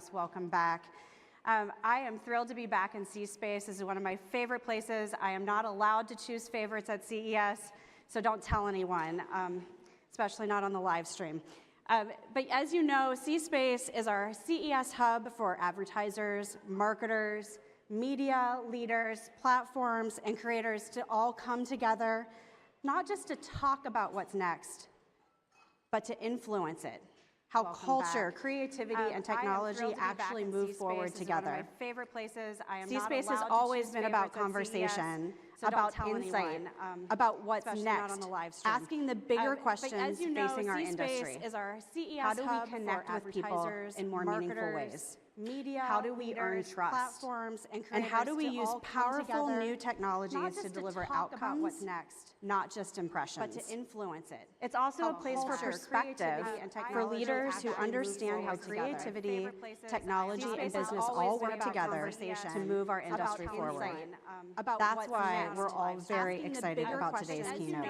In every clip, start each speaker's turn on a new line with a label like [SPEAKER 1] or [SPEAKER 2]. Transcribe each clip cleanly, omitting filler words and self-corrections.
[SPEAKER 1] Havas, welcome back. I am thrilled to be back in C-Space. This is one of my favorite places. I am not allowed to choose favorites at CES, so don't tell anyone, especially not on the live stream. But as you know, C-Space is our CES hub for advertisers, marketers, media leaders, platforms, and creators to all come together, not just to talk about what's next, but to influence it. How culture, creativity, and technology actually move forward together. One of my favorite places. C-Space has always been about conversation, about insight, about what's next, asking the bigger questions facing our industry. How do we connect with people in more meaningful ways? Media, how do we earn trust? Platforms, and how do we use powerful new technologies to deliver outcomes, what's next, not just impressions, but to influence it? It's also a place for perspective for leaders who understand how creativity, technology, and business all work together to move our industry forward. That's why we're all very excited about today's keynote.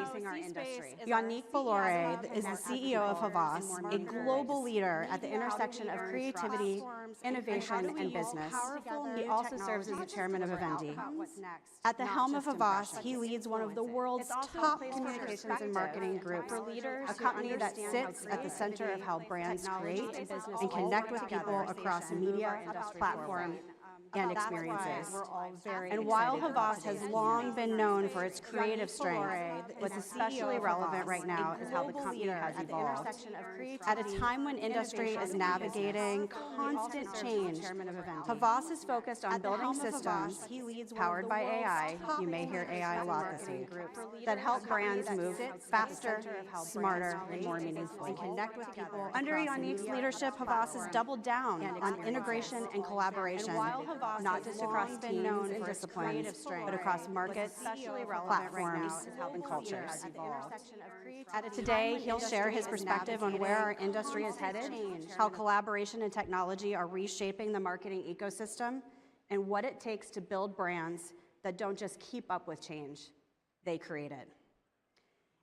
[SPEAKER 1] Yannick Bolloré is the CEO of Havas, a global leader at the intersection of creativity, innovation, and business. He also serves as the chairman of Vivendi. At the helm of Havas, he leads one of the world's top communications and marketing groups, a company that sits at the center of how brands create and connect with people across media, platform, and experiences. And while Havas has long been known for its creative strength, what's especially relevant right now is how the company has evolved. At a time when industry is navigating constant change, Havas is focused on building systems powered by AI, you may hear AI a lot this week, that help brands move faster, smarter, and more meaningfully. Under Yannick's leadership, Havas has doubled down on integration and collaboration, not just across teams and disciplines, but across markets, platforms, and cultures. Today, he'll share his perspective on where our industry is headed, how collaboration and technology are reshaping the marketing ecosystem, and what it takes to build brands that don't just keep up with change, they create it.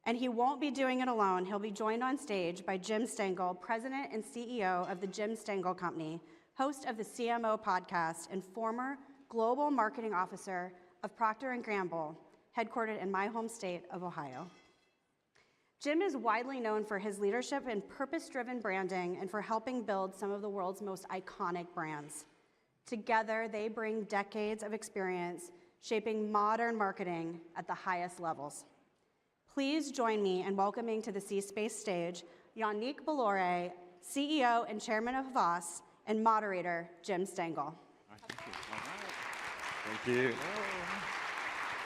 [SPEAKER 1] And he won't be doing it alone. He'll be joined on stage by Jim Stengel, President and CEO of the Jim Stengel Company, host of the CMO podcast, and former Global Marketing Officer of Procter & Gamble, headquartered in my home state of Ohio. Jim is widely known for his leadership in purpose-driven branding and for helping build some of the world's most iconic brands. Together, they bring decades of experience shaping modern marketing at the highest levels. Please join me in welcoming to the C-Space stage Yannick Bolloré, CEO and Chairman of Havas, and moderator Jim Stengel.
[SPEAKER 2] Thank you.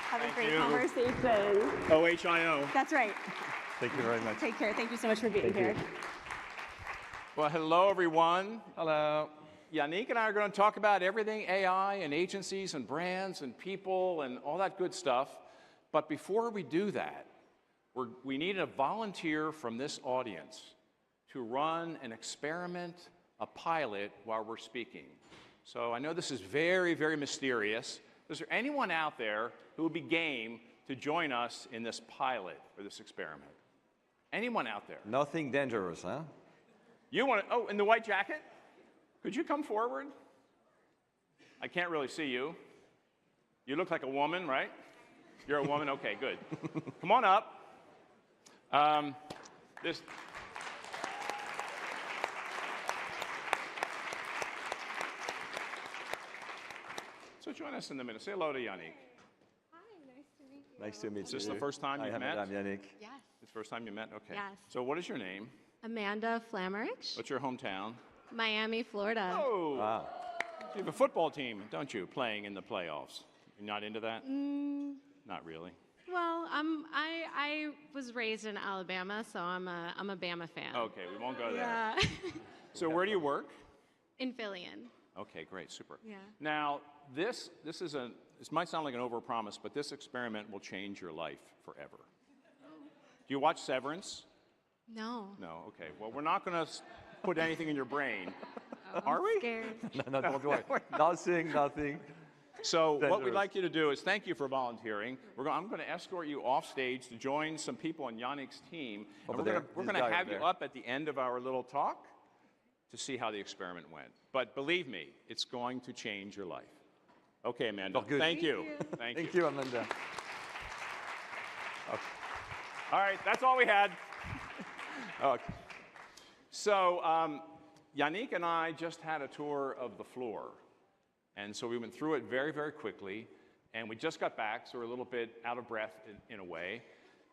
[SPEAKER 1] Have a great conversation.
[SPEAKER 2] OHIO.
[SPEAKER 1] That's right.
[SPEAKER 2] Thank you very much.
[SPEAKER 1] Take care. Thank you so much for being here.
[SPEAKER 3] Well, hello, everyone.
[SPEAKER 2] Hello.
[SPEAKER 3] Yannick and I are going to talk about everything AI and agencies and brands and people and all that good stuff. But before we do that, we need a volunteer from this audience to run an experiment, a pilot, while we're speaking. So I know this is very, very mysterious. Is there anyone out there who would be game to join us in this pilot or this experiment? Anyone out there?
[SPEAKER 2] Nothing dangerous, huh?
[SPEAKER 3] You want to, in the white jacket? Could you come forward? I can't really see you. You look like a woman, right? You're a woman? Okay, good. Come on up. So join us in a minute. Say hello to Yannick.
[SPEAKER 4] Hi, nice to meet you.
[SPEAKER 2] Nice to meet you.
[SPEAKER 3] Is this the first time you've met?
[SPEAKER 2] I'm Yannick.
[SPEAKER 4] Yes.
[SPEAKER 3] It's the first time you met? Okay.
[SPEAKER 4] Yes.
[SPEAKER 3] So what is your name?
[SPEAKER 4] Amanda Flammerich,
[SPEAKER 3] What's your hometown?
[SPEAKER 4] Miami, Florida.
[SPEAKER 3] Oh!
[SPEAKER 2] Wow.
[SPEAKER 3] You have a football team, don't you, playing in the playoffs? You're not into that? Not really.
[SPEAKER 4] Well, I was raised in Alabama, so I'm a Bama fan.
[SPEAKER 3] Okay, we won't go there.
[SPEAKER 4] Yeah.
[SPEAKER 3] So where do you work?
[SPEAKER 4] In Phillian.
[SPEAKER 3] Okay, great, super.
[SPEAKER 4] Yeah.
[SPEAKER 3] Now, this might sound like an overpromise, but this experiment will change your life forever. Do you watch Severance?
[SPEAKER 4] No.
[SPEAKER 3] No, okay. Well, we're not going to put anything in your brain.
[SPEAKER 4] Oh,
[SPEAKER 3] Are we?
[SPEAKER 4] Scared.
[SPEAKER 2] No, don't worry. Nothing.
[SPEAKER 3] So what we'd like you to do is thank you for volunteering. I'm going to escort you off stage to join some people on Yannick's team. And we're going to have you up at the end of our little talk to see how the experiment went. But believe me, it's going to change your life. Okay, Amanda.
[SPEAKER 2] Oh, good.
[SPEAKER 3] Thank you.
[SPEAKER 2] Thank you, Amanda.
[SPEAKER 3] All right, that's all we had. Okay. So Yannick and I just had a tour of the floor. And so we went through it very, very quickly. And we just got back, so we're a little bit out of breath in a way.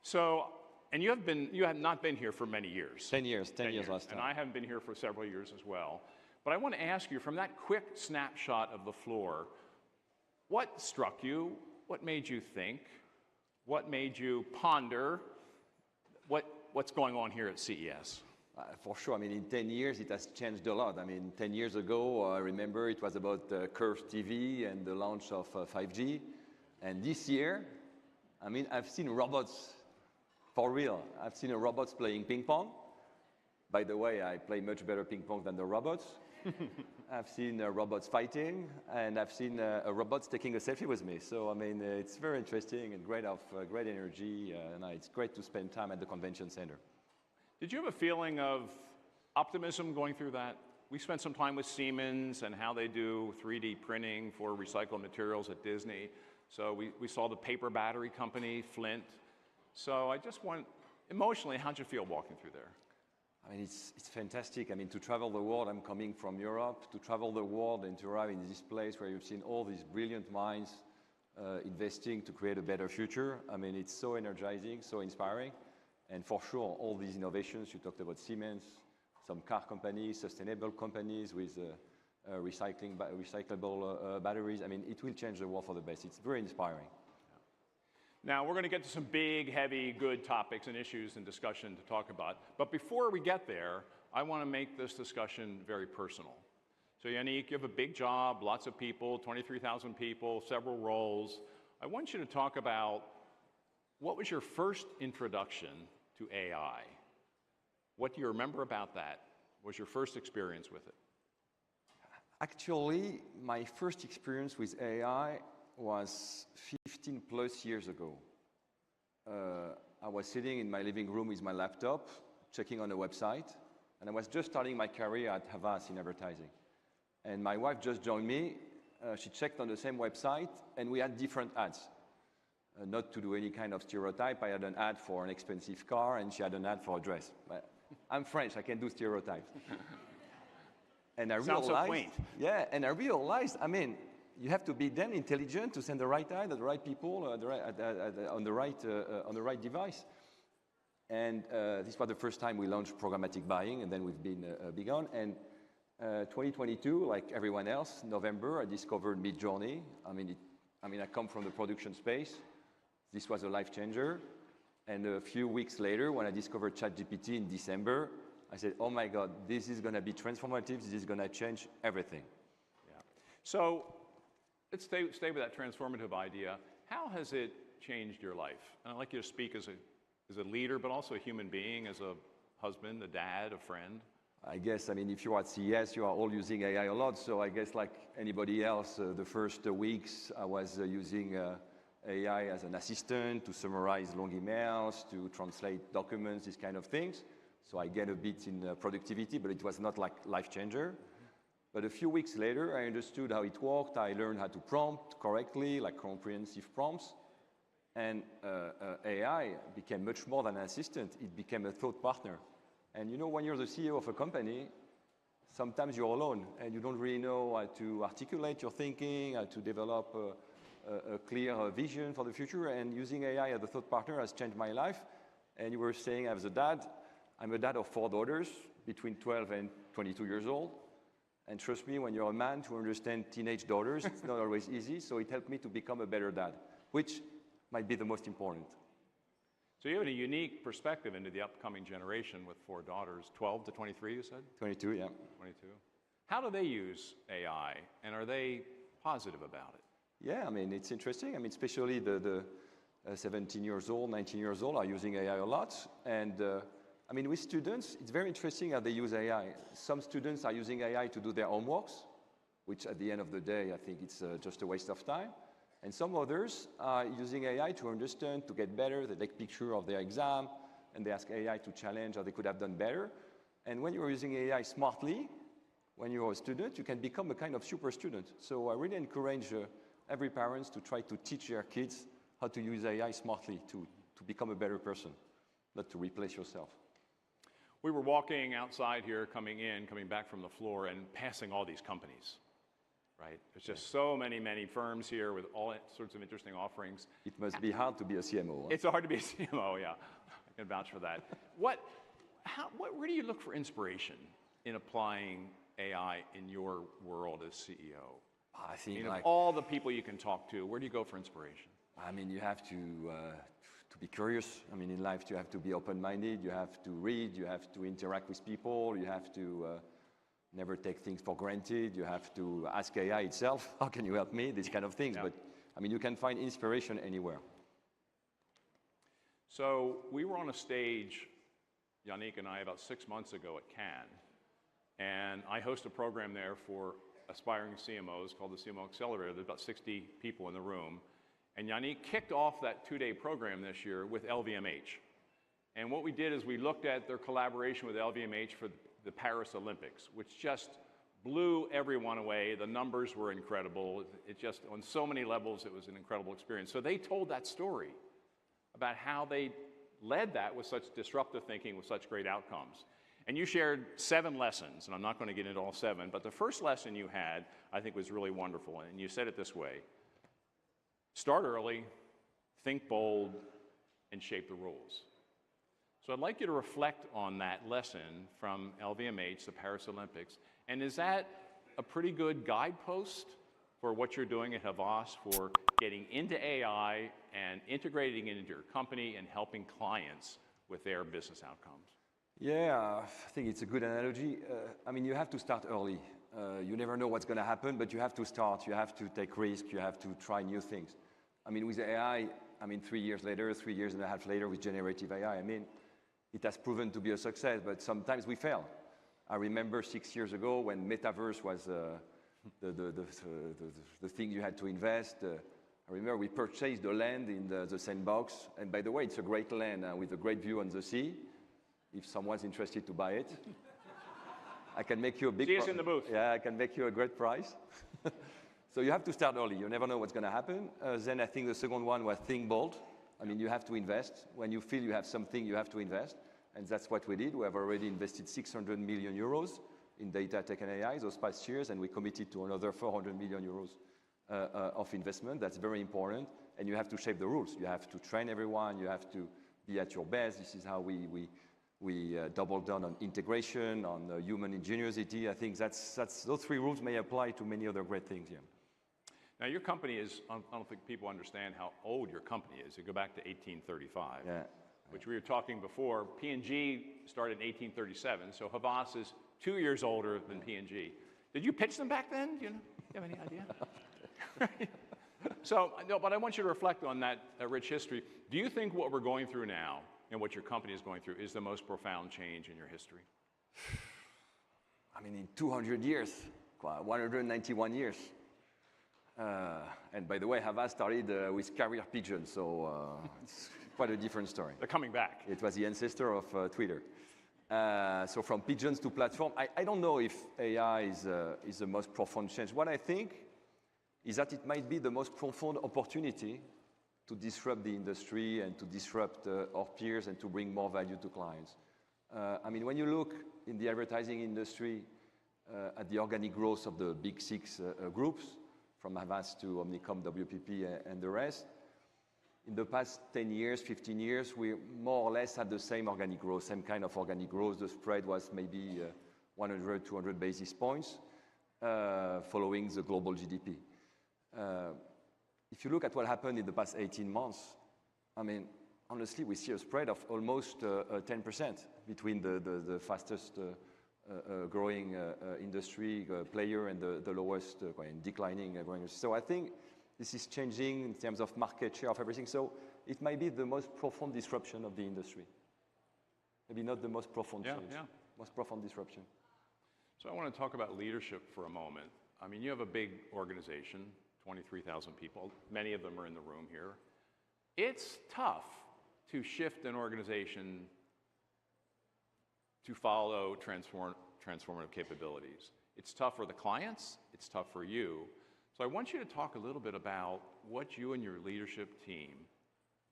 [SPEAKER 3] So, and you have not been here for many years.
[SPEAKER 2] 10 years last time.
[SPEAKER 3] And I haven't been here for several years as well. But I want to ask you, from that quick snapshot of the floor, what struck you? What made you think? What made you ponder? What's going on here at CES?
[SPEAKER 2] For sure. I mean, in 10 years, it has changed a lot. I mean, 10 years ago, I remember it was about curved TV and the launch of 5G. And this year, I mean, I've seen robots for real. I've seen robots playing ping pong. By the way, I play much better ping pong than the robots. I've seen robots fighting, and I've seen robots taking a selfie with me. So, I mean, it's very interesting and great energy, and it's great to spend time at the convention center.
[SPEAKER 3] Did you have a feeling of optimism going through that? We spent some time with Siemens and how they do 3D printing for recycled materials at Disney. So we saw the paper battery company, Flint. So I just want, emotionally, how'd you feel walking through there?
[SPEAKER 2] I mean, it's fantastic. I mean, to travel the world, I'm coming from Europe, to travel the world and to arrive in this place where you've seen all these brilliant minds investing to create a better future. I mean, it's so energizing, so inspiring. And for sure, all these innovations, you talked about Siemens, some car companies, sustainable companies with recyclable batteries. I mean, it will change the world for the best. It's very inspiring.
[SPEAKER 3] Now, we're going to get to some big, heavy, good topics and issues and discussion to talk about. But before we get there, I want to make this discussion very personal. So, Yannick, you have a big job, lots of people, 23,000 people, several roles. I want you to talk about what was your first introduction to AI? What do you remember about that? What was your first experience with it?
[SPEAKER 2] Actually, my first experience with AI was 15 plus years ago. I was sitting in my living room with my laptop, checking on a website, and I was just starting my career at Havas in advertising. And my wife just joined me. She checked on the same website, and we had different ads. Not to do any kind of stereotype, I had an ad for an expensive car, and she had an ad for a dress. But I'm French, I can do stereotypes. And I realized,
[SPEAKER 3] sounds so quaint.
[SPEAKER 2] Yeah, and I realized, I mean, you have to be then intelligent to send the right ad at the right people on the right device. And this was the first time we launched programmatic buying, and then we've been big on. And 2022, like everyone else, November, I discovered Midjourney. I mean, I come from the production space. This was a life changer. And a few weeks later, when I discovered ChatGPT in December, I said, oh my God, this is going to be transformative. This is going to change everything.
[SPEAKER 3] Yeah. So let's stay with that transformative idea. How has it changed your life? And I'd like you to speak as a leader, but also a human being, as a husband, a dad, a friend.
[SPEAKER 2] I guess, I mean, if you're at CES, you are all using AI a lot. So I guess like anybody else, the first weeks, I was using AI as an assistant to summarize long emails, to translate documents, these kind of things. So I get a bit in productivity, but it was not like life changer. But a few weeks later, I understood how it worked. I learned how to prompt correctly, like comprehensive prompts. And AI became much more than an assistant. It became a thought partner. And you know, when you're the CEO of a company, sometimes you're alone and you don't really know how to articulate your thinking, how to develop a clear vision for the future. And using AI as a thought partner has changed my life. And you were saying, as a dad, I'm a dad of 4 daughters, between 12 and 22 years old. And trust me, when you're a man, to understand teenage daughters, it's not always easy. So it helped me to become a better dad, which might be the most important.
[SPEAKER 3] So you have a unique perspective into the upcoming generation with 4 daughters, 12 to 23, you said?
[SPEAKER 2] 22, yeah.
[SPEAKER 3] 22. How do they use AI, and are they positive about it?
[SPEAKER 2] Yeah, I mean, it's interesting. I mean, especially the 17 years old, 19 years old are using AI a lot. And I mean, with students, it's very interesting how they use AI. Some students are using AI to do their homeworks, which at the end of the day, I think it's just a waste of time. And some others are using AI to understand, to get better. They take picture of their exam, and they ask AI to challenge how they could have done better. And when you're using AI smartly, when you're a student, you can become a kind of super student. So I really encourage every parent to try to teach their kids how to use AI smartly to become a better person, not to replace yourself.
[SPEAKER 3] We were walking outside here, coming back from the floor, and passing all these companies, right? There's just so many firms here with all sorts of interesting offerings.
[SPEAKER 2] It must be hard to be a CMO. Huh?
[SPEAKER 3] It's hard to be a CMO, yeah. I can vouch for that. Where do you look for inspiration in applying AI in your world as CEO?
[SPEAKER 2] I think
[SPEAKER 3] of all the people you can talk to, where do you go for inspiration?
[SPEAKER 2] I mean, you have to be curious. I mean, in life, you have to be open-minded. You have to read. You have to interact with people. You have to never take things for granted. You have to ask AI itself, how can you help me? These kind of things. Yeah. But, I mean, you can find inspiration anywhere.
[SPEAKER 3] So we were on a stage, Yannick and I, about 6 months ago at Cannes. And I host a program there for aspiring CMOs called the CMO Accelerator. There's about 60 people in the room. And Yannick kicked off that 2-day program this year with LVMH. And what we did is we looked at their collaboration with LVMH for the Paris Olympics, which just blew everyone away. The numbers were incredible. It just, on so many levels, it was an incredible experience. So they told that story about how they led that with such disruptive thinking, with such great outcomes. And you shared 7 lessons, and I'm not going to get into all 7, but the first lesson you had, I think, was really wonderful. And you said it this way: start early, think bold, and shape the rules. So I'd like you to reflect on that lesson from LVMH, the Paris Olympics. And is that a pretty good guidepost for what you're doing at Havas for getting into AI and integrating it into your company and helping clients with their business outcomes?
[SPEAKER 2] Yeah, I think it's a good analogy. I mean, you have to start early. You never know what's going to happen, but you have to start. You have to take risks. You have to try new things. I mean, with AI, 3 years later, 3 years and a half later with generative AI, it has proven to be a success, but sometimes we fail. I remember 6 years ago when metaverse was the thing you had to invest. I remember we purchased the land in the sandbox. And by the way, it's a great land with a great view on the sea. If someone's interested to buy it, I can make you a big...
[SPEAKER 3] See us in the booth.
[SPEAKER 2] Yeah, I can make you a great price. So you have to start early. You never know what's going to happen. Then I think the second one was think bold. I mean, you have to invest. When you feel you have something, you have to invest. And that's what we did. We have already invested 600 million euros in data, tech, and AI those past years, and we committed to another 400 million euros of investment. That's very important. And you have to shape the rules. You have to train everyone. You have to be at your best. This is how we double down on integration, on human ingenuity. I think those 3 rules may apply to many other great things. Yeah.
[SPEAKER 3] Now, your company is, I don't think people understand how old your company is. You go back to 1835, yeah, which we were talking before. P&G started in 1837, so Havas is 2 years older than P&G. Did you pitch them back then? Do you have any idea? So, no, but I want you to reflect on that rich history. Do you think what we're going through now and what your company is going through is the most profound change in your history?
[SPEAKER 2] In 200 years, 191 years. And by the way, Havas started with carrier pigeons, so it's quite a different story.
[SPEAKER 3] They're coming back.
[SPEAKER 2] It was the ancestor of Twitter. So from pigeons to platform, I don't know if AI is the most profound change. What I think is that it might be the most profound opportunity to disrupt the industry and to disrupt our peers and to bring more value to clients. When you look in the advertising industry at the organic growth of the big 6 groups, from Havas to Omnicom, WPP, and the rest, in the past 10 years, 15 years, we more or less had the same organic growth, same kind of organic growth. The spread was maybe 100, 200 basis points following the global GDP. If you look at what happened in the past 18 months, honestly, we see a spread of almost 10% between the fastest growing industry player and the lowest declining growing. So I think this is changing in terms of market share of everything. So it might be the most profound disruption of the industry. Maybe not the most profound change, most profound disruption.
[SPEAKER 3] So I want to talk about leadership for a moment. You have a big organization, 23,000 people. Many of them are in the room here. It's tough to shift an organization to follow transformative capabilities. It's tough for the clients, it's tough for you. So I want you to talk a little bit about what you and your leadership team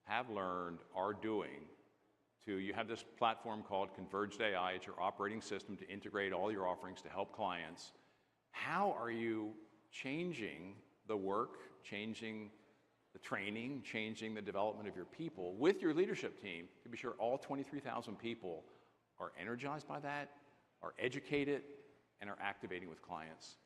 [SPEAKER 3] have learned, are doing you have this platform called Converged AI. It's your operating system to integrate all your offerings to help clients. How are you changing the work, changing the training, changing the development of your people with your leadership team to be sure all 23,000 people are energized by that, are educated, and are activating with clients?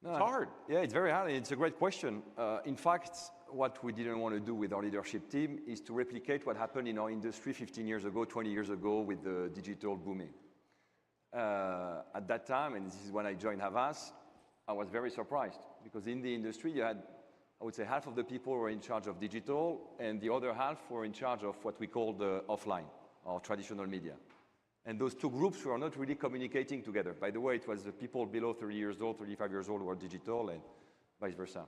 [SPEAKER 3] It's hard.
[SPEAKER 2] Yeah, it's very hard. It's a great question. In fact, what we didn't want to do with our leadership team is to replicate what happened in our industry 15 years ago, 20 years ago with the digital booming. At that time, and this is when I joined Havas, I was very surprised because in the industry you had, I would say, half of the people were in charge of digital and the other half were in charge of what we call the offline or traditional media. And those two groups were not really communicating together. By the way, it was the people below 30 years old, 35 years old who were digital and vice versa.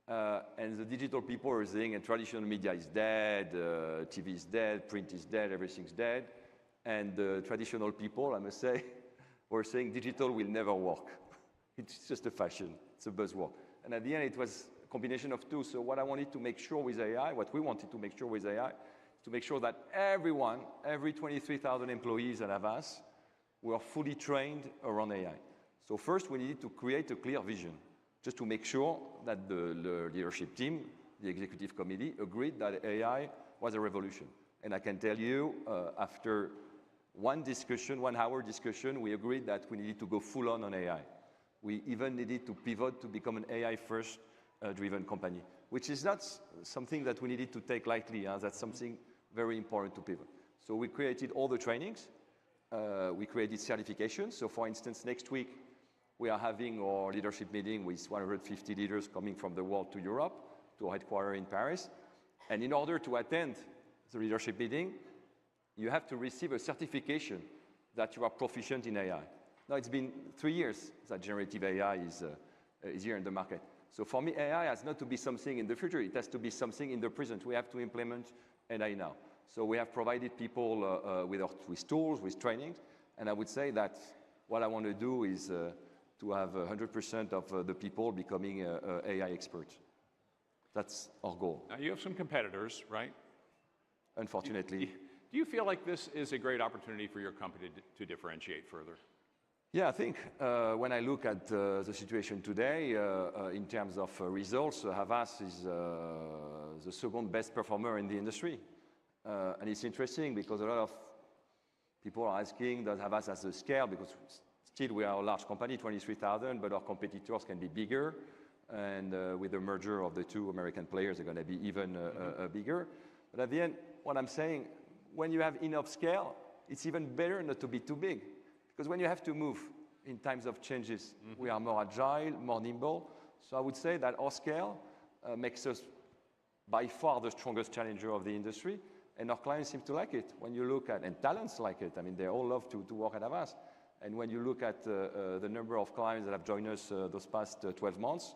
[SPEAKER 2] And the digital people were saying, and traditional media is dead, TV is dead, print is dead, everything's dead. And the traditional people, I must say, were saying digital will never work. It's just a fashion, it's a buzzword. And at the end, it was a combination of two. So what I wanted to make sure with AI, what we wanted to make sure with AI, to make sure that everyone, every 23,000 employees at Havas, were fully trained around AI. So first, we needed to create a clear vision, just to make sure that the leadership team, the executive committee, agreed that AI was a revolution. And I can tell you, after one hour discussion, we agreed that we needed to go full on AI. We even needed to pivot to become an AI-first driven company, which is not something that we needed to take lightly. That's something very important to pivot. So we created all the trainings. We created certifications. So for instance, next week, we are having our leadership meeting with 150 leaders coming from the world to Europe, to our headquarters in Paris. And in order to attend the leadership meeting, you have to receive a certification that you are proficient in AI. Now, it's been 3 years that generative AI is here in the market. So for me, AI has not to be something in the future. It has to be something in the present. We have to implement AI now. So we have provided people with tools, with trainings. And I would say that what I want to do is to have 100% of the people becoming AI experts. That's our goal.
[SPEAKER 3] Now, you have some competitors, right?
[SPEAKER 2] Unfortunately.
[SPEAKER 3] Do you feel like this is a great opportunity for your company to differentiate further?
[SPEAKER 2] Yeah, I think when I look at the situation today, in terms of results, Havas is the second best performer in the industry. And it's interesting because a lot of people are asking, does Havas has the scale? Because still we are a large company, 23,000, but our competitors can be bigger. And with the merger of the two American players, they're going to be even bigger. But at the end, what I'm saying, when you have enough scale, it's even better not to be too big. Because when you have to move in times of changes, we are more agile, more nimble. So I would say that our scale makes us by far the strongest challenger of the industry. And our clients seem to like it. When you look at, and talents like it, I mean, they all love to work at Havas. And when you look at the number of clients that have joined us those past 12 months,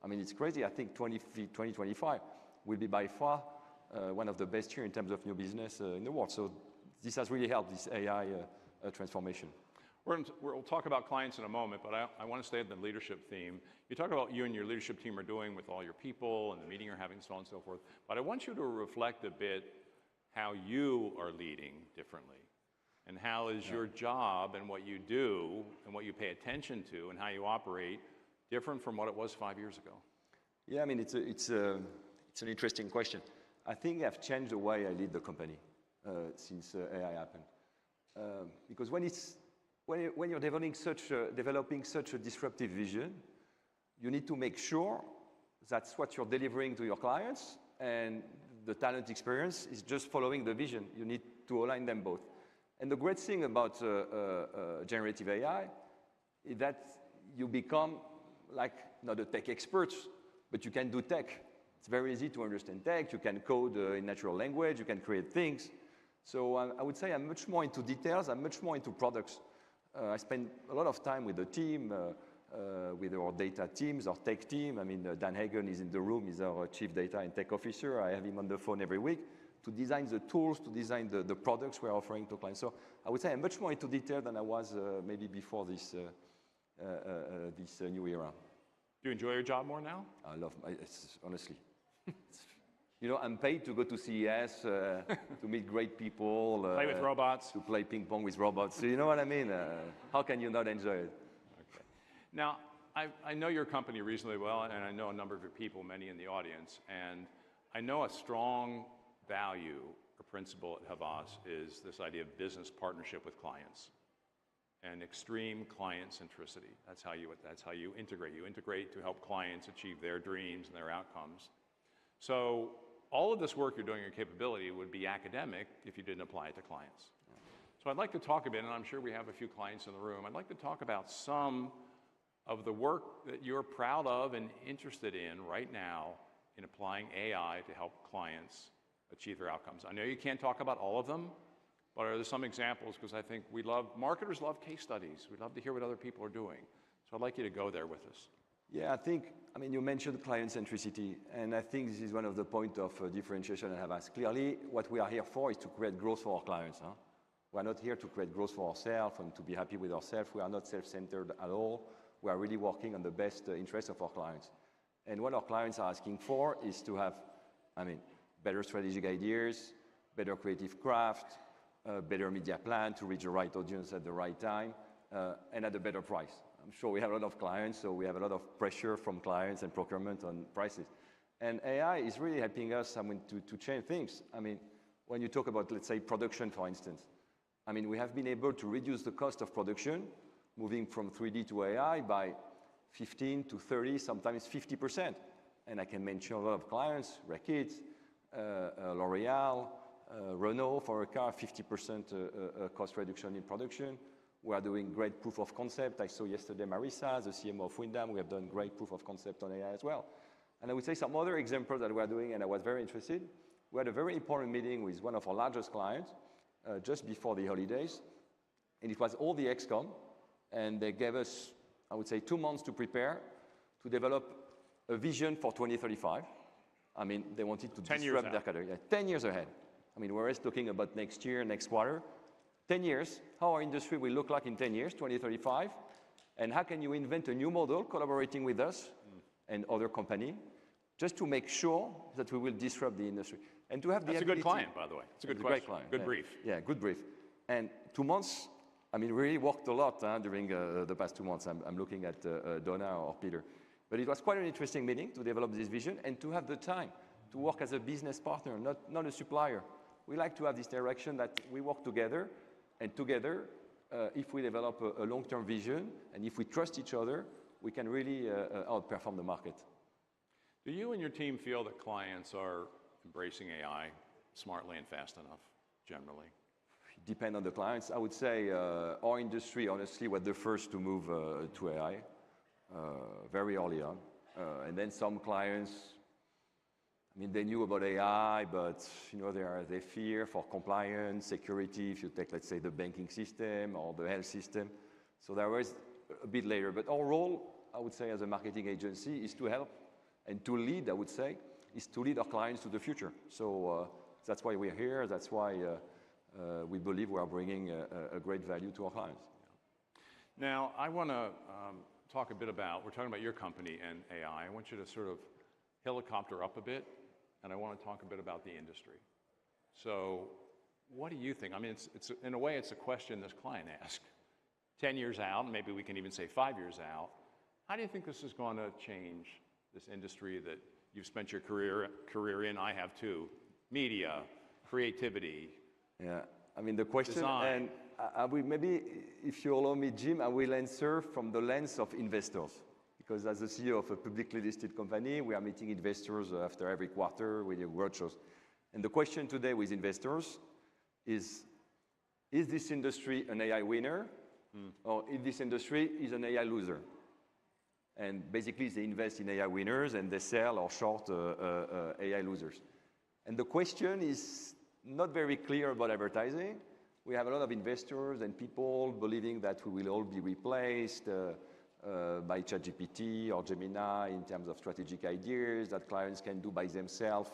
[SPEAKER 2] I mean, it's crazy. I think 2025 will be by far one of the best years in terms of new business in the world. So this has really helped, this AI transformation.
[SPEAKER 3] We'll talk about clients in a moment, but I want to stay at the leadership theme. You talk about what you and your leadership team are doing with all your people and the meeting you're having, so on and so forth. But I want you to reflect a bit how you are leading differently. And how is your job and what you do and what you pay attention to and how you operate different from what it was 5 years ago?
[SPEAKER 2] Yeah, I mean, it's an interesting question. I think I've changed the way I lead the company since AI happened. Because when you're developing such a disruptive vision, you need to make sure that's what you're delivering to your clients, and the talent experience is just following the vision. You need to align them both. And the great thing about generative AI is that you become like not a tech expert, but you can do tech. It's very easy to understand tech. You can code in natural language. You can create things. So I would say I'm much more into details. I'm much more into products. I spend a lot of time with the team, with our data teams, our tech team. I mean, Dan Hagen is in the room. He's our Chief Data and Tech Officer. I have him on the phone every week to design the tools, to design the products we're offering to clients. So I would say I'm much more into detail than I was maybe before this this new era.
[SPEAKER 3] Do you enjoy your job more now?
[SPEAKER 2] I love honestly. You know, I'm paid to go to CES, to meet great people.
[SPEAKER 3] Play with robots.
[SPEAKER 2] To play ping pong with robots. So you know what I mean? How can you not enjoy it?
[SPEAKER 3] Okay. Now, I know your company reasonably well, and I know a number of your people, many in the audience, and I know a strong value or principle at Havas is this idea of business partnership with clients and extreme client centricity. That's how you integrate. You integrate to help clients achieve their dreams and their outcomes. So all of this work you're doing, your capability, would be academic if you didn't apply it to clients. So I'd like to talk a bit, and I'm sure we have a few clients in the room, I'd like to talk about some of the work that you're proud of and interested in right now in applying AI to help clients achieve their outcomes. I know you can't talk about all of them, but are there some examples? Because I think marketers love case studies. We love to hear what other people are doing. So I'd like you to go there with us.
[SPEAKER 2] Yeah, I mean, you mentioned client centricity, and I think this is one of the points of differentiation I have asked. Clearly, what we are here for is to create growth for our clients. Huh? We are not here to create growth for ourselves and to be happy with ourselves. We are not self-centered at all. We are really working on the best interest of our clients. And what our clients are asking for is to have, better strategic ideas, better creative craft, better media plan to reach the right audience at the right time, and at a better price. I'm sure we have a lot of clients, so we have a lot of pressure from clients and procurement on prices. And AI is really helping us to change things. I mean, when you talk about, let's say, production, for instance, we have been able to reduce the cost of production, moving from 3D to AI by 15 to 30, sometimes 50%. And I can mention a lot of clients, Reckitt, L'Oreal, Renault for a car, 50% cost reduction in production. We are doing great proof of concept. I saw yesterday Marisa, the CMO of Wyndham. We have done great proof of concept on AI as well. And I would say some other examples that we are doing, and I was very interested. We had a very important meeting with one of our largest clients just before the holidays. And it was all the XCOM. And they gave us, I would say, 2 months to prepare, to develop a vision for 2035. They wanted to disrupt their category. Yeah, 10 years ahead. Whereas talking about next year, next quarter, 10 years, how our industry will look like in 10 years, 2035, and how can you invent a new model collaborating with us and other company, just to make sure that we will disrupt the industry. And to have the
[SPEAKER 3] ability. That's a good client, by the way. It's a great client. Good brief.
[SPEAKER 2] Yeah, good brief. And 2 months, we really worked a lot during the past 2 months. I'm looking at Donna or Peter. But it was quite an interesting meeting to develop this vision and to have the time to work as a business partner, not a supplier. We like to have this direction that we work together, and together, if we develop a long-term vision and if we trust each other, we can really outperform the market.
[SPEAKER 3] Do you and your team feel that clients are embracing AI smartly and fast enough, generally?
[SPEAKER 2] Depend on the clients. I would say our industry, honestly, was the first to move to AI very early on. And then some clients, they knew about AI, but they fear for compliance, security, if you take, let's say, the banking system or the health system. So that was a bit later. But our role, I would say, as a marketing agency is to help and to lead, I would say, is to lead our clients to the future. So that's why we're here. That's why we believe we are bringing a great value to our clients.
[SPEAKER 3] Now, I want to talk a bit about, we're talking about your company and AI. I want you to sort of helicopter up a bit, and I want to talk a bit about the industry. So what do you think? It's in a way, it's a question this client asked. 10 years out, maybe we can even say 5 years out, how do you think this is going to change this industry that you've spent your career in? I have too. Media, creativity.
[SPEAKER 2] Yeah, the question,
[SPEAKER 3] design.
[SPEAKER 2] And maybe, if you allow me, Jim, I will answer from the lens of investors. Because as the CEO of a publicly listed company, we are meeting investors after every quarter with roadshows. And the question today with investors is this industry an AI winner? Or is this industry is an AI loser? And basically, they invest in AI winners and they sell or short AI losers. And the question is not very clear about advertising. We have a lot of investors and people believing that we will all be replaced by ChatGPT or Gemini in terms of strategic ideas that clients can do by themselves,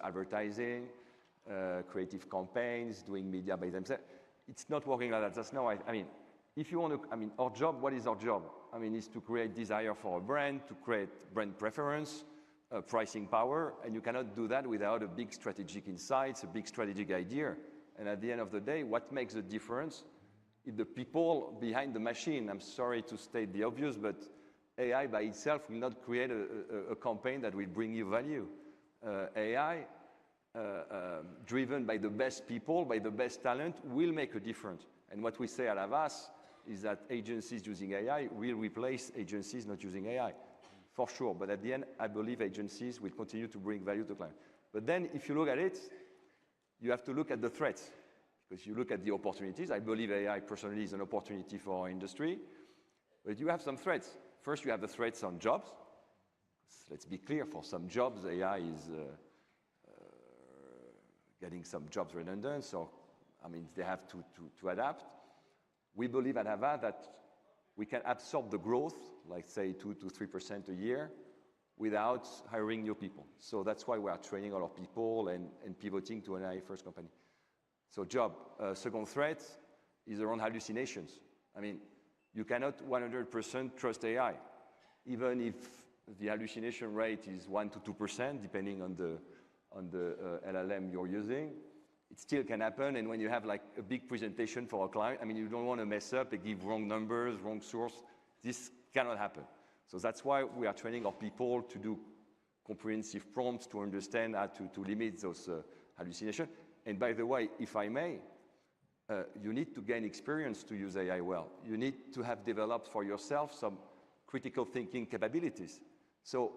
[SPEAKER 2] advertising, creative campaigns, doing media by themselves. It's not working like that. That's no, if you want to, I mean, our job, what is our job? I mean, it's to create desire for a brand, to create brand preference, pricing power, and you cannot do that without a big strategic insights, a big strategic idea. And at the end of the day, what makes the difference is the people behind the machine. I'm sorry to state the obvious, but AI by itself will not create a campaign that will bring you value. AI, driven by the best people, by the best talent, will make a difference. And what we say at Havas is that agencies using AI will replace agencies not using AI, for sure. But at the end, I believe agencies will continue to bring value to clients. But then if you look at it, you have to look at the threats. Because you look at the opportunities. I believe AI personally is an opportunity for our industry. But you have some threats. First, you have the threats on jobs. Let's be clear, for some jobs, AI is getting some jobs redundant. So, I mean, they have to adapt. We believe at Havas that we can absorb the growth, like say 2 to 3% a year, without hiring new people. So that's why we are training all our people and pivoting to an AI-first company. So job. Second threat is around hallucinations. I mean, you cannot 100% trust AI. Even if the hallucination rate is 1 to 2%, depending on the LLM you're using, it still can happen. And when you have like a big presentation for a client, I mean, you don't want to mess up and give wrong numbers, wrong source. This cannot happen. So that's why we are training our people to do comprehensive prompts to understand how to limit those hallucinations. And by the way, if I may, you need to gain experience to use AI well. You need to have developed for yourself some critical thinking capabilities. So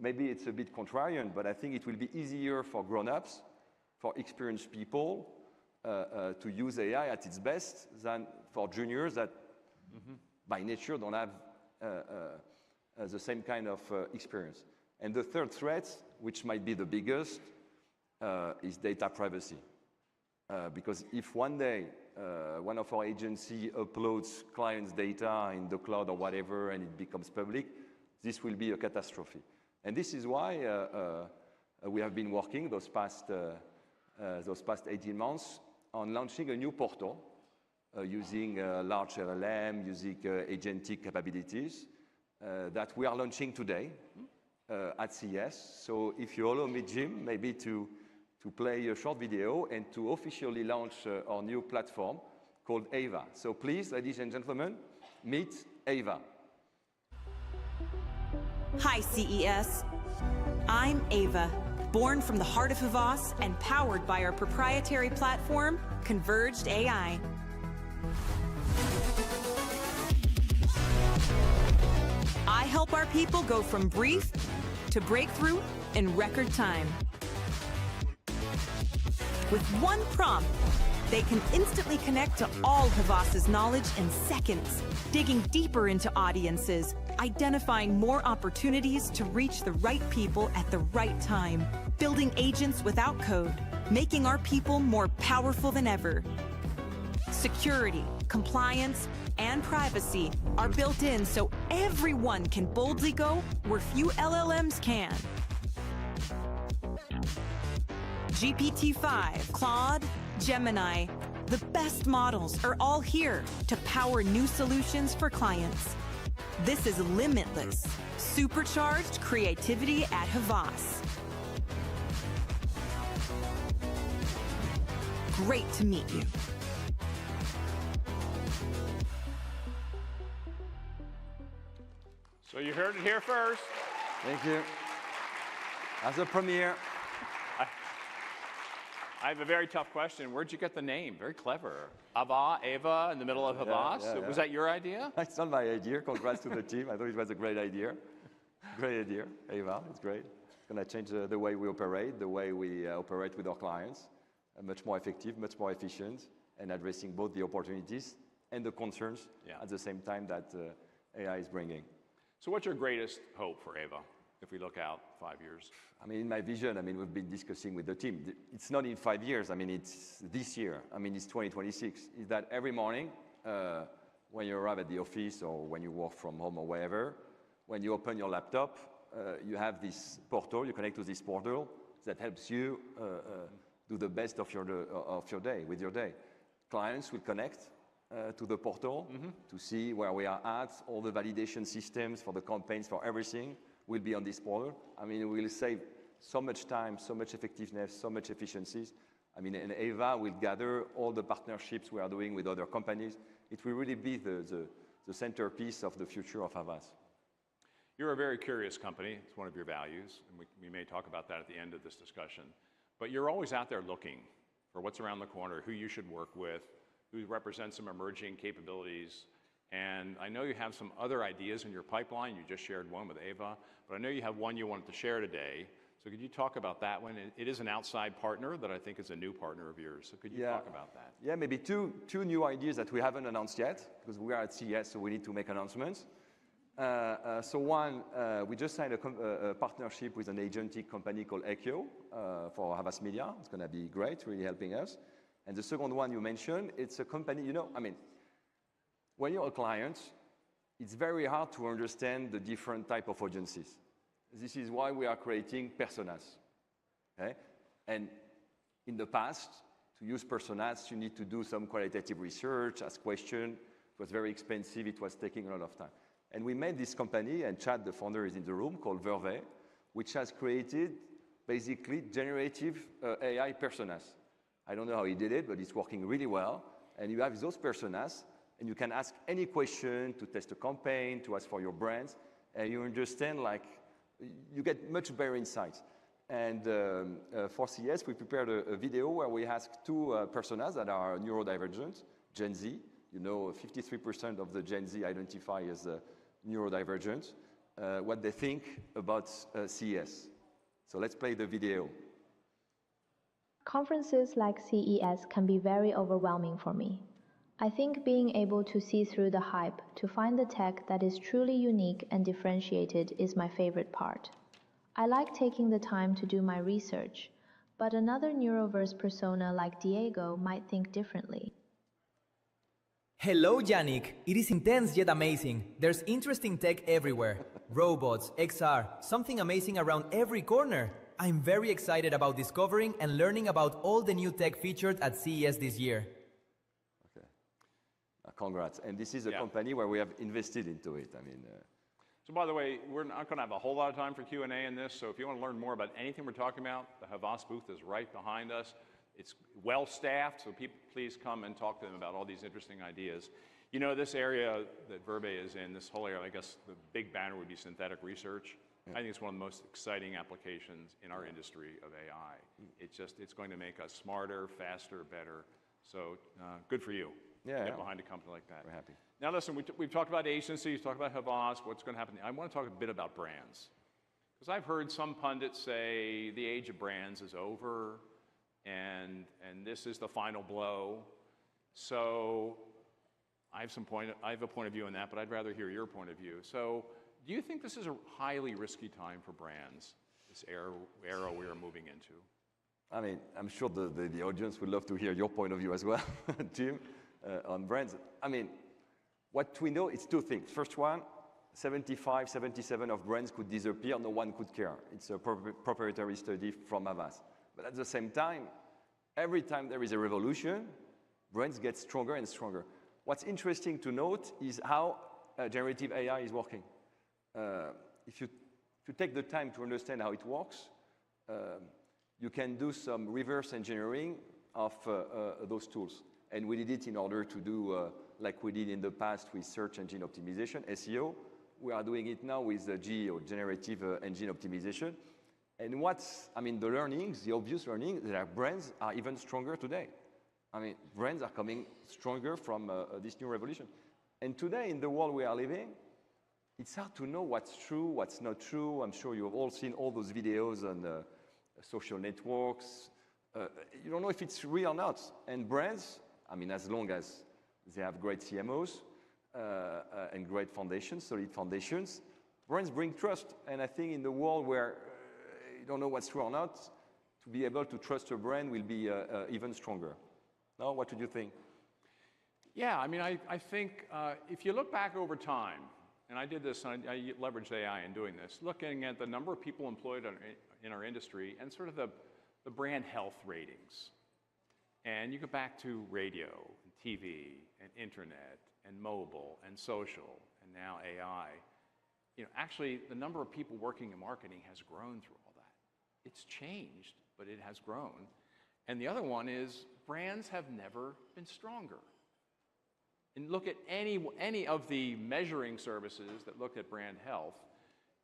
[SPEAKER 2] maybe it's a bit contrarian, but I think it will be easier for grown-ups, for experienced people, to use AI at its best than for juniors that, by nature, don't have the same kind of experience. And the third threat, which might be the biggest, is data privacy. Because if one day one of our agencies uploads clients' data in the cloud or whatever and it becomes public, this will be a catastrophe. And this is why we have been working those past 18 months on launching a new portal using large LLM, using agentic capabilities that we are launching today at CES. So if you allow me, Jim, maybe to play a short video and to officially launch our new platform called Ava. So please, ladies and gentlemen, meet Ava.
[SPEAKER 5] Hi, CES. I'm Ava, born from the heart of Havas and powered by our proprietary platform, Converged AI. I help our people go from brief to breakthrough in record time. With one prompt, they can instantly connect to all Havas's knowledge in seconds, digging deeper into audiences, identifying more opportunities to reach the right people at the right time, building agents without code, making our people more powerful than ever. Security, compliance, and privacy are built in so everyone can boldly go where few LLMs can. GPT-5, Claude, Gemini, the best models are all here to power new solutions for clients. This is limitless, supercharged creativity at Havas. Great to meet you.
[SPEAKER 3] So you heard it here first.
[SPEAKER 2] Thank you. As a premiere.
[SPEAKER 3] I have a very tough question. Where'd you get the name? Very clever. Ava, in the middle of Havas.
[SPEAKER 2] Yeah.
[SPEAKER 3] Was that your idea?
[SPEAKER 2] It's not my idea. Congrats to the team. I thought it was a great idea. Great idea, Ava. It's great. It's going to change the way we operate, the way we operate with our clients. Much more effective, much more efficient, and addressing both the opportunities and the concerns at the same time that AI is bringing.
[SPEAKER 3] So what's your greatest hope for Ava, if we look out 5 years?
[SPEAKER 2] I mean, in my vision, I mean, we've been discussing with the team. It's not in 5 years. I mean, it's this year. I mean, it's 2026. Is that every morning when you arrive at the office or when you work from home or wherever, when you open your laptop, you have this portal, you connect to this portal that helps you do the best of your day, with your day. Clients will connect to the portal to see where we are at. All the validation systems for the campaigns, for everything will be on this portal. I mean, we'll save so much time, so much effectiveness, so much efficiencies. I mean, and Eva will gather all the partnerships we are doing with other companies. It will really be the centerpiece of the future of Havas.
[SPEAKER 3] You're a very curious company. It's one of your values, and we may talk about that at the end of this discussion. But you're always out there looking for what's around the corner, who you should work with, who represents some emerging capabilities. And I know you have some other ideas in your pipeline. You just shared one with Eva, but I know you have one you wanted to share today. So could you talk about that one? It is an outside partner that I think is a new partner of yours. So could you talk about that?
[SPEAKER 2] Yeah, maybe two new ideas that we haven't announced yet, because we are at CES, so we need to make announcements. So one, we just signed a partnership with an agentic company called Ekio for Havas Media. It's going to be great, really helping us. And the second one you mentioned, it's a company, you know, I mean, when you're a client, it's very hard to understand the different type of audiences. This is why we are creating personas, okay? And in the past, to use personas, you need to do some qualitative research, ask questions. It was very expensive. It was taking a lot of time. And we made this company, and Chad, the founder, is in the room, called Verve, which has created basically generative AI personas. I don't know how he did it, but it's working really well. And you have those personas, and you can ask any question to test a campaign, to ask for your brands, and you understand, like, you get much better insights. And for CES, we prepared a video where we asked two personas that are neurodivergent, Gen Z. You know, 53% of the Gen Z identify as neurodivergent, what they think about CES. So let's play the video.
[SPEAKER 6] Conferences like CES can be very overwhelming for me. I think being able to see through the hype to find the tech that is truly unique and differentiated is my favorite part. I like taking the time to do my research, but another Neuroverse persona like Diego might think differently.
[SPEAKER 7] Hello, Yannick. It is intense yet amazing. There's interesting tech everywhere. Robots, XR, something amazing around every corner. I'm very excited about discovering and learning about all the new tech featured at CES this year.
[SPEAKER 2] Okay. Congrats. And this is a company where we have invested into it. I mean,
[SPEAKER 3] So by the way, we're not going to have a whole lot of time for Q&A in this, so if you want to learn more about anything we're talking about, the Havas booth is right behind us. It's well-staffed, so people, please come and talk to them about all these interesting ideas. You know, this area that Verve is in, this whole area, I guess the big banner would be synthetic research. I think it's one of the most exciting applications in our industry of AI. It's going to make us smarter, faster, better. So good for you. Get behind a company like that.
[SPEAKER 2] We're happy.
[SPEAKER 3] Now listen, we've talked about agencies, talked about Havas, what's going to happen. I want to talk a bit about brands. Because I've heard some pundits say the age of brands is over, and this is the final blow. So I have a point of view on that, but I'd rather hear your point of view. So do you think this is a highly risky time for brands, this era we are moving into?
[SPEAKER 2] I mean, I'm sure the audience would love to hear your point of view as well, Jim, on brands. I mean, what we know is two things. First one, 75, 77 of brands could disappear, no one could care. It's a proprietary study from Havas. But at the same time, every time there is a revolution, brands get stronger and stronger. What's interesting to note is how generative AI is working. If you take the time to understand how it works, you can do some reverse engineering of those tools. And we did it in order to do, like we did in the past with search engine optimization, SEO. We are doing it now with GEO, generative engine optimization. And the learnings, the obvious learning, that our brands are even stronger today. I mean, brands are coming stronger from this new revolution. And today, in the world we are living, it's hard to know what's true, what's not true. I'm sure you have all seen all those videos on social networks. You don't know if it's real or not. And brands, I mean, as long as they have great CMOs and great foundations, solid foundations, brands bring trust. And I think in the world where you don't know what's true or not, to be able to trust a brand will be even stronger. No, what do you think?
[SPEAKER 3] Yeah, I mean, I think if you look back over time, and I did this, and I leveraged AI in doing this, looking at the number of people employed in our industry and sort of the brand health ratings. And you go back to radio, and TV and internet and mobile and social and now AI, actually the number of people working in marketing has grown through all that. It's changed, but it has grown. And the other one is brands have never been stronger. And look at any of the measuring services that look at brand health,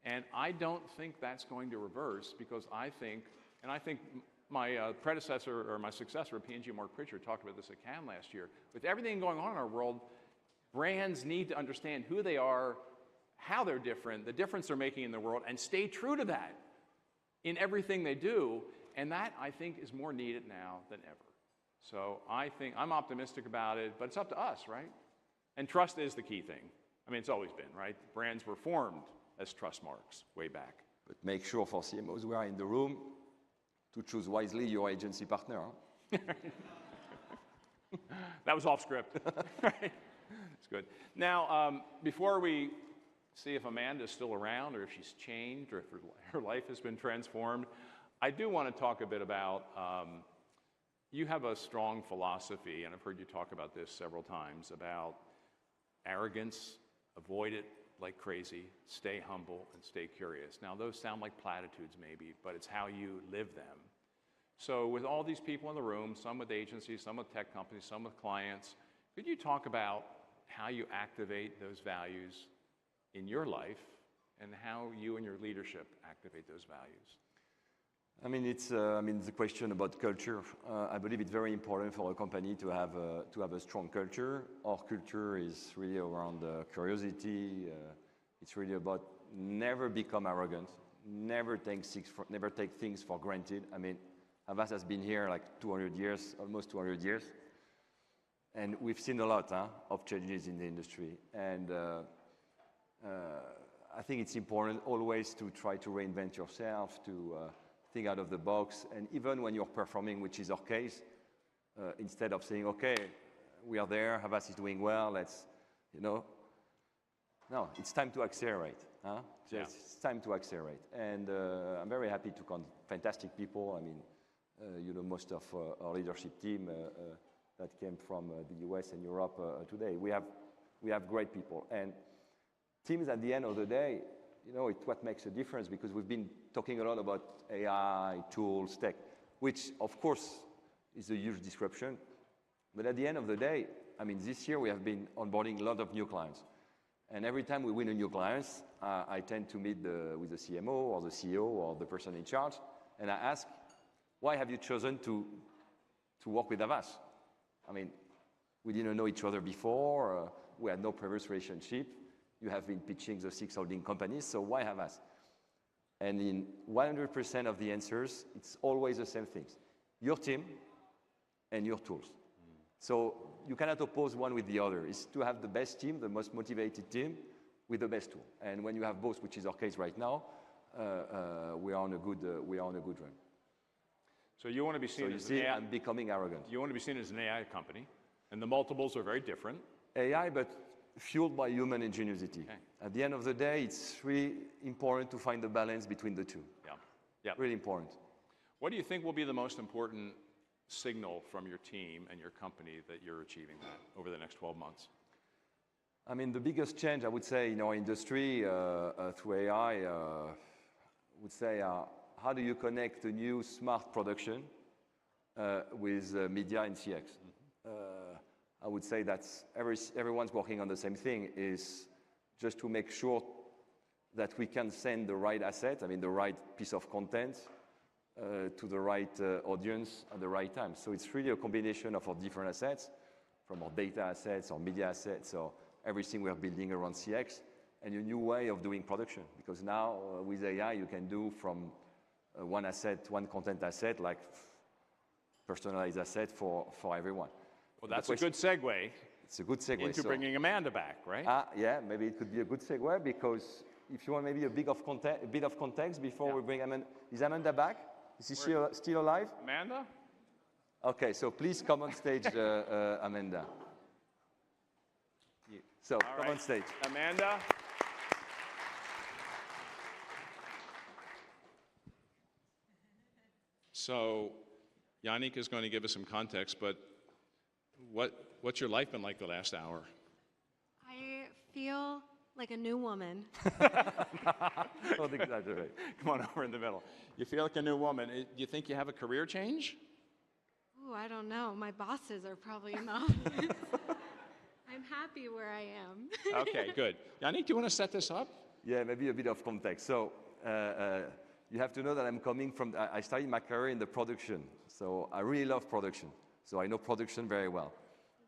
[SPEAKER 3] and I don't think that's going to reverse, because I think my predecessor or my successor at P&G, Mark Pritchard, talked about this at Cannes last year. With everything going on in our world, brands need to understand who they are, how they're different, the difference they're making in the world, and stay true to that in everything they do. And that, I think, is more needed now than ever. So I think I'm optimistic about it, but it's up to us, right? And trust is the key thing. I mean, it's always been, right? Brands were formed as trust marks way back.
[SPEAKER 2] But make sure for CMOs who are in the room to choose wisely your agency partner. Huh?
[SPEAKER 3] That was off script. Right? It's good. Now, before we see if Amanda's still around, or if she's changed, or if her life has been transformed, I do want to talk a bit about, you have a strong philosophy, and I've heard you talk about this several times, about arrogance, avoid it like crazy, stay humble, and stay curious. Now, those sound like platitudes maybe, but it's how you live them. So with all these people in the room, some with agencies, some with tech companies, some with clients, could you talk about how you activate those values in your life, and how you and your leadership activate those values?
[SPEAKER 2] I mean, it's the question about culture. I believe it's very important for a company to have a strong culture. Our culture is really around curiosity. It's really about never become arrogant, never take things for granted. I mean, Havas has been here like 200 years, almost 200 years, and we've seen a lot of changes in the industry. And I think it's important always to try to reinvent yourself, to think out of the box, and even when you're performing, which is our case, instead of saying, okay, we are there, Havas is doing well, let's, no, it's time to accelerate. It's time to accelerate. And I'm very happy to con fantastic people. I mean, most of our leadership team that came from the US and Europe today. We have great people. And teams, at the end of the day, it's what makes a difference, because we've been talking a lot about AI, tools, tech, which of course is a huge disruption. But at the end of the day, I mean, this year we have been onboarding a lot of new clients. And every time we win a new client, I tend to meet with the CMO or the CEO or the person in charge, and I ask, why have you chosen to work with Havas? I mean, we didn't know each other before, we had no previous relationship. You have been pitching the 6 holding companies, so why Havas? And in 100% of the answers, it's always the same things. Your team and your tools. So you cannot oppose one with the other. It's to have the best team, the most motivated team, with the best tool. And when you have both, which is our case right now, we are on a good run.
[SPEAKER 3] So you want to be seen as an AI,
[SPEAKER 2] I'm becoming arrogant.
[SPEAKER 3] You want to be seen as an AI company, and the multiples are very different.
[SPEAKER 2] AI, but fueled by human ingenuity.
[SPEAKER 3] Okay.
[SPEAKER 2] At the end of the day, it's really important to find the balance between the two.
[SPEAKER 3] Yeah.
[SPEAKER 2] Really important.
[SPEAKER 3] What do you think will be the most important signal from your team and your company that you're achieving that over the next 12 months?
[SPEAKER 2] I mean, the biggest change, I would say, in our industry through AI, would say, how do you connect a new smart production with media and CX? I would say that everyone's working on the same thing, is just to make sure that we can send the right asset, I mean the right piece of content, to the right audience at the right time. So it's really a combination of our different assets, from our data assets, our media assets, or everything we are building around CX, and a new way of doing production. Because now with AI, you can do from one content asset, like personalized asset for everyone.
[SPEAKER 3] Well, that's a good segue.
[SPEAKER 2] It's a good segue.
[SPEAKER 3] Into bringing Amanda back, right?
[SPEAKER 2] Yeah, maybe it could be a good segue, because if you want maybe a bit of context before we bring Amanda. Is Amanda back? Is she still alive?
[SPEAKER 3] Amanda?
[SPEAKER 2] Okay, so please come on stage, Amanda. So come on stage.
[SPEAKER 3] Amanda? So Yannick is going to give us some context, but what What's your life been like the last hour?
[SPEAKER 4] I feel like a new woman.
[SPEAKER 2] Don't exaggerate.
[SPEAKER 3] Come on over in the middle. You feel like a new woman. Do you think you have a career change?
[SPEAKER 4] Oh, I don't know. My bosses are probably in the audience. I'm happy where I am.
[SPEAKER 3] Okay, good. Yannick, do you want to set this up?
[SPEAKER 2] Yeah, maybe a bit of context. So you have to know that I'm coming from, I started my career in the production. So I really love production. So I know production very well.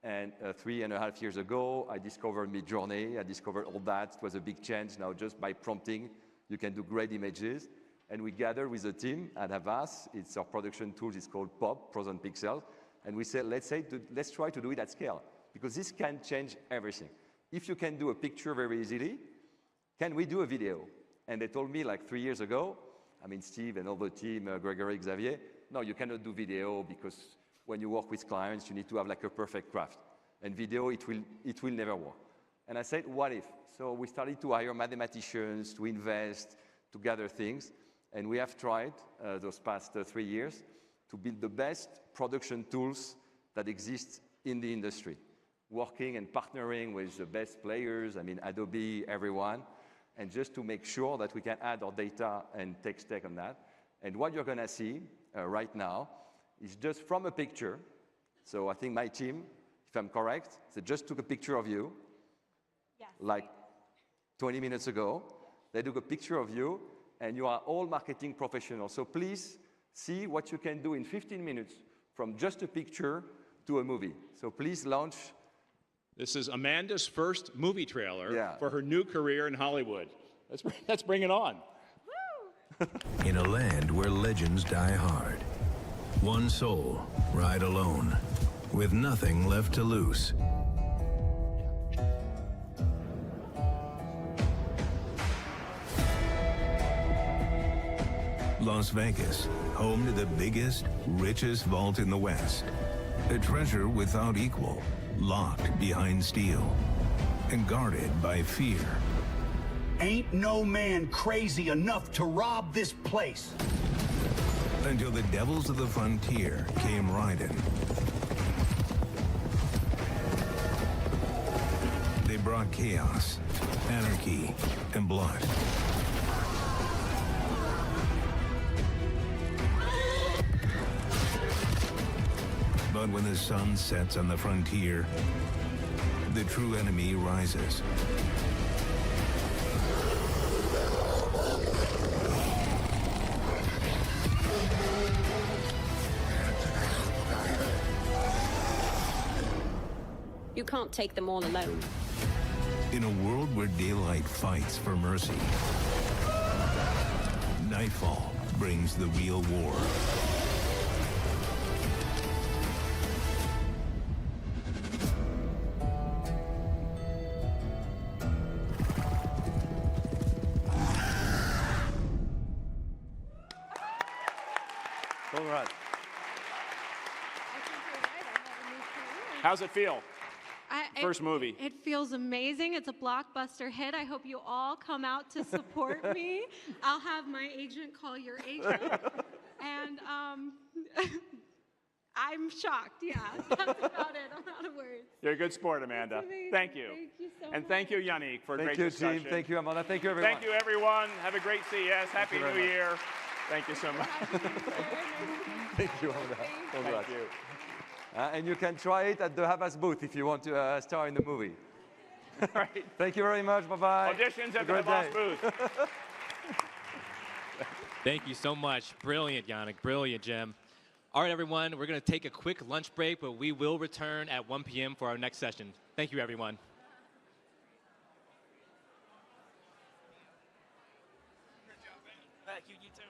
[SPEAKER 2] And 3.5 years ago, I discovered Midjourney. I discovered all that. It was a big change. Now just by prompting, you can do great images. And we gathered with a team at Havas. It's our production tools. It's called POP, Pros and Pixels. And we said, let's try to do it at scale. Because this can change everything. If you can do a picture very easily, can we do a video? And they told me like 3 years ago, I mean, Steve and all the team, Gregory, Xavier, no, you cannot do video because when you work with clients, you need to have like a perfect craft. And video, it will never work. And I said, what if? So we started to hire mathematicians, to invest, to gather things. And we have tried those past 3 years to build the best production tools that exist in the industry, working and partnering with the best players, I mean, Adobe, everyone, and just to make sure that we can add our data and tech stack on that. And what you're going to see right now is just from a picture. So I think my team, if I'm correct, they just took a picture of you,
[SPEAKER 1] Yes.
[SPEAKER 2] like 20 minutes ago. They took a picture of you, and you are all marketing professionals. So please see what you can do in 15 minutes from just a picture to a movie. So please launch.
[SPEAKER 3] This is Amanda's first movie trailer
[SPEAKER 2] Yeah.
[SPEAKER 3] for her new career in Hollywood. Let's bring it on.
[SPEAKER 8] In a land where legends die hard, one soul ride alone, with nothing left to lose. Las Vegas, home to the biggest, richest vault in the West. A treasure without equal, locked behind steel, and guarded by fear.
[SPEAKER 9] Ain't no man crazy enough to rob this place.
[SPEAKER 8] Until the devils of the frontier came riding. They brought chaos, anarchy, and blood. But when the sun sets on the frontier, the true enemy rises.
[SPEAKER 10] You can't take them all alone.
[SPEAKER 8] In a world where daylight fights for mercy, nightfall brings the real war.
[SPEAKER 2] Congrats.
[SPEAKER 3] How's it feel? First
[SPEAKER 4] It-
[SPEAKER 3] movie.
[SPEAKER 4] It feels amazing. It's a blockbuster hit. I hope you all come out to support me. I'll have my agent call your agent. And I'm shocked. Yeah, that's about it. I'm out of words.
[SPEAKER 3] You're a good sport, Amanda.
[SPEAKER 4] It's amazing.
[SPEAKER 3] Thank you.
[SPEAKER 4] Thank you so
[SPEAKER 3] And
[SPEAKER 4] much.
[SPEAKER 3] thank you, Yannick, for a
[SPEAKER 2] Thank
[SPEAKER 3] great
[SPEAKER 2] you,
[SPEAKER 3] discussion.
[SPEAKER 2] team. Thank you, Amanda. Thank you, everyone.
[SPEAKER 3] Thank you, everyone. Have a great CES. Happy
[SPEAKER 2] you very
[SPEAKER 3] New
[SPEAKER 2] much.
[SPEAKER 3] Year. Thank you so much.
[SPEAKER 2] Thank you, Amanda. Congrats.
[SPEAKER 3] Thank you.
[SPEAKER 2] And you can try it at the Havas booth if you want to star in the movie.
[SPEAKER 3] All right.
[SPEAKER 2] Thank you very much. Bye-bye.
[SPEAKER 3] Auditions at
[SPEAKER 2] Have a
[SPEAKER 3] the
[SPEAKER 2] great
[SPEAKER 3] Boss
[SPEAKER 2] day.
[SPEAKER 3] booth.
[SPEAKER 11] Thank you so much. Brilliant, Yannick. Brilliant, Jim. All right, everyone, we're going to take a quick lunch break, but we will return at 1 p.m. for our next session. Thank you, everyone.
[SPEAKER 12] Thank you, you too.